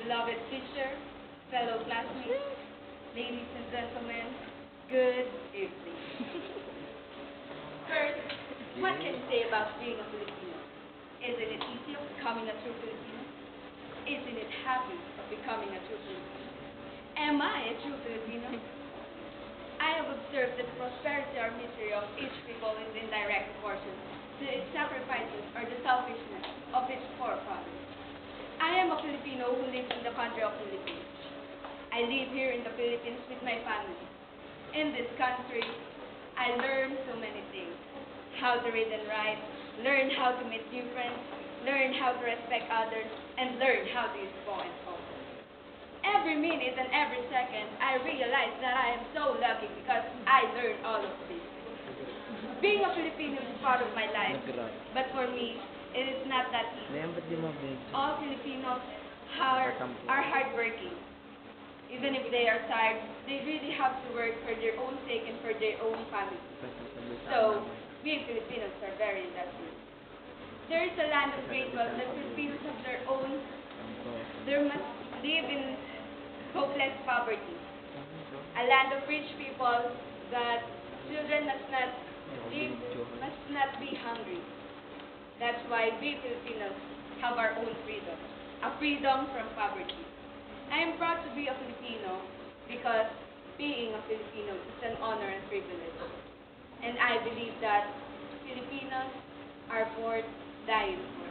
beloved teacher, fellow classmates, ladies and gentlemen, good evening. First, what can you say about being a Filipino? Isn't it easy of becoming a true Filipino? Isn't it happy of becoming a true Filipino? Am I a true Filipino? I have observed that the prosperity or misery of each people is in direct proportion to its sacrifices or the selfishness of its forefathers. I am a Filipino who lives in the country of Philippines. I live here in the Philippines with my family. In this country, I learned so many things. How to read and write, learn how to meet new friends, learn how to respect others, and learn how to use phone and phone. Every minute and every second, I realize that I am so lucky because I learned all of this. Being a Filipino is part of my life, but for me, it is not that easy. All Filipinos are hardworking. Even if they are tired, they really have to work for their own sake and for their own family. So, we Filipinos are very industrious. There is a land of great wealth that Filipinos of their own, they must live in hopeless poverty. A land of rich people that children must not be hungry. That's why we Filipinos have our own freedom, a freedom from poverty. I am proud to be a Filipino because being a Filipino is an honor and privilege. And I believe that Filipinos are worth dying for.